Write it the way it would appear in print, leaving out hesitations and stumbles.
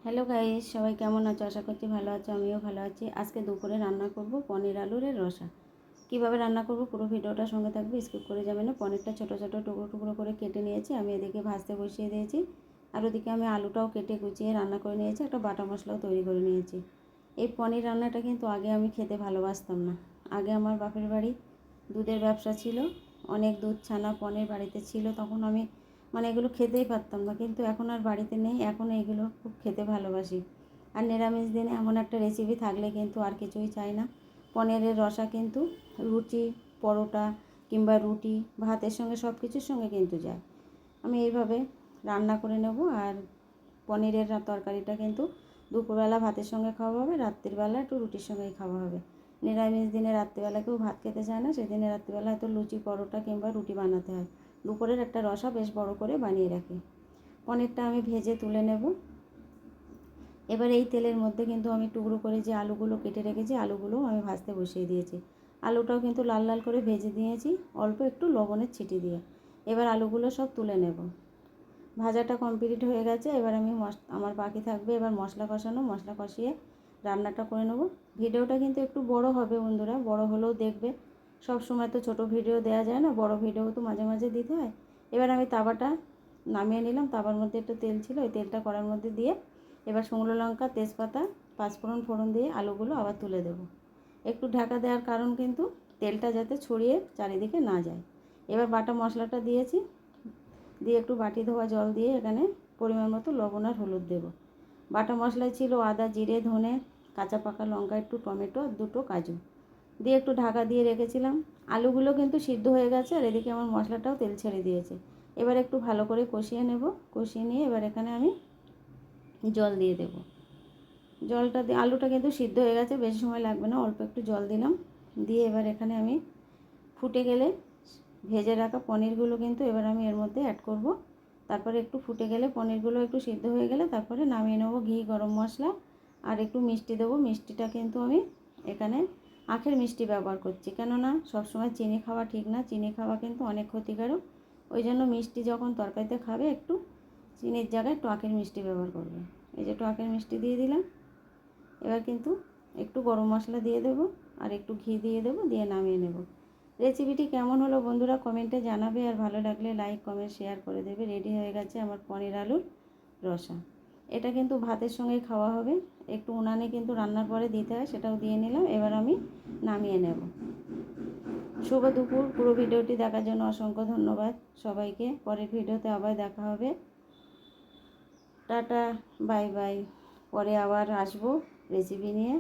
Hello guys, সবাই কেমন আছো? আশা করছি ভালো আছো। আমিও ভালো আছি। আজকে দুপুরে রান্না করব পনির আলুর রসা। কীভাবে রান্না করব পুরো ভিডিওটা সঙ্গে থাকবে, স্কিপ করে যাবে না। পনিরটা ছোটো ছোটো টুকরো টুকরো করে কেটে নিয়েছি, আমি এদিকে ভাজতে বসিয়ে দিয়েছি। আর ওদিকে আমি আলুটাও কেটে গুছিয়ে রান্না করে নিয়েছি, একটা বাটা মশলাও তৈরি করে নিয়েছি। এই পনির রান্নাটা কিন্তু আগে আমি খেতে ভালোবাসতাম না। আগে আমার বাপের বাড়ি দুধের ব্যবসা ছিল, অনেক দুধ ছানা পনির বাড়িতে ছিল, তখন আমি এগুলো খেতেই পারতাম না। কিন্তু এখন আর বাড়িতে নেই, এখন এইগুলো খুব খেতে ভালোবাসি। আর নিরামিষ দিনে এমন একটা রেসিপি থাকলে কিন্তু আর কিছুই চাই না। পনিরের রসা কিন্তু রুটি, পরোটা কিংবা রুটি, ভাতের সঙ্গে সব কিছুর সঙ্গে কিন্তু যায়। আমি এইভাবে রান্না করে নেব। আর পনিরের তরকারিটা কিন্তু দুপুরবেলা ভাতের সঙ্গে খাওয়া হবে, রাত্রিবেলা একটু রুটির সঙ্গেই খাওয়া হবে। নিরামিষ দিনে রাত্রিবেলা কেউ ভাত খেতে চায় না, সেদিনে রাত্রিবেলা হয়তো লুচি, পরোটা কিংবা রুটি বানাতে হয়। দুপুরের একটা রসা বেশ বড় করে বানিয়ে রাখি। পনিরটা আমি ভেজে তুলে নেব। এবার এই তেলের মধ্যে কিন্তু আমি টুকরো করে যে আলুগুলো কেটে রেখেছি, আলুগুলোও আমি ভাজতে বসিয়ে দিয়েছি। আলুটাও কিন্তু লাল লাল করে ভেজে দিয়েছি, অল্প একটু লবণের ছিটি দিয়ে। এবার আলুগুলো সব তুলে নেব। ভাজাটা কমপ্লিট হয়ে গেছে। এবার আমি আমার বাকি থাকবে এবার মশলা কষানো। মশলা কষিয়ে রান্নাটা করে নেব। ভিডিওটা কিন্তু একটু বড় হবে বন্ধুরা, বড় হলেও দেখবে। সব সময় তো ছোট ভিডিও দেওয়া যায় না, বড় ভিডিও তো মাঝে মাঝে দিতে হয়। এবার আমি তাওয়াটা নামিয়ে নিলাম। তাওয়ার মধ্যে একটু তেল ছিল, ওই তেলটা কড়ার মধ্যে দিয়ে এবার শুকনো লঙ্কা, তেজপাতা, পাঁচফোড়ন ফোড়ন দিয়ে আলুগুলো আবার তুলে দেবো। একটু ঢাকা দেওয়ার কারণ কিন্তু তেলটা যাতে ছড়িয়ে চারিদিকে না যায়। এবার বাটা মশলাটা দিয়েছি, দিয়ে একটু বাটি ধোয়া জল দিয়ে এখানে পরিমাণ মতো লবণ আর হলুদ দেবো। বাটা মশলায় ছিল আদা, জিরে, ধনে, কাঁচা পাকা লঙ্কা, একটু টমেটো আর দুটো কাজু দিয়ে একটু ঢাকা দিয়ে রেখেছিলাম। আলুগুলো কিন্তু সিদ্ধ হয়ে গেছে, আর এদিকে আমার মশলাটাও তেল ছেড়ে দিয়েছে। এবার একটু ভালো করে কষিয়ে নেব। কষিয়ে নিয়ে এবার এখানে আমি জল দিয়ে দেব। জলটা দিয়ে আলুটা কিন্তু সিদ্ধ হয়ে গেছে, বেশি সময় লাগবে না, অল্প একটু জল দিলাম। দিয়ে এবার এখানে আমি ফুটে গেলে ভেজে রাখা পনিরগুলো কিন্তু এবার আমি এর মধ্যে অ্যাড করব। তারপরে একটু ফুটে গেলে পনিরগুলো একটু সিদ্ধ হয়ে গেলে তারপরে নামিয়ে নেব। ঘি, গরম মশলা আর একটু মিষ্টি দেবো। মিষ্টিটা কিন্তু আমি এখানে আখের মিষ্টি ব্যবহার করছি, কেননা সবসময় চিনি খাওয়া ঠিক না, চিনি খাওয়া কিন্তু অনেক ক্ষতিকারক। ওই জন্য মিষ্টি যখন তরকারিতে খাবে একটু চিনির জায়গায় একটু আখের মিষ্টি ব্যবহার করবে। এই যে একটু আখের মিষ্টি দিয়ে দিলাম। এবার কিন্তু একটু গরম মশলা দিয়ে দেবো আর একটু ঘি দিয়ে দেবো, দিয়ে নামিয়ে নেব। রেসিপিটি কেমন হলো বন্ধুরা কমেন্টে জানাবে, আর ভালো লাগলে লাইক, কমেন্ট, শেয়ার করে দেবে। রেডি হয়ে গেছে আমার পনির আলুর রসা। এটা কিন্তু ভাতের সঙ্গে খাওয়া হবে। একটু উনানে কিন্তু রান্নার পরে দিতে হয়, সেটাও দিয়ে নিলাম। এবার আমি নামিয়ে নেব। শুভ দুপুর। পুরো ভিডিওটি দেখার জন্য অসংখ্য ধন্যবাদ সবাইকে। পরের ভিডিওতে আবার দেখা হবে। Tata, bye bye. পরে আবার আসবো রেসিপি নিয়ে।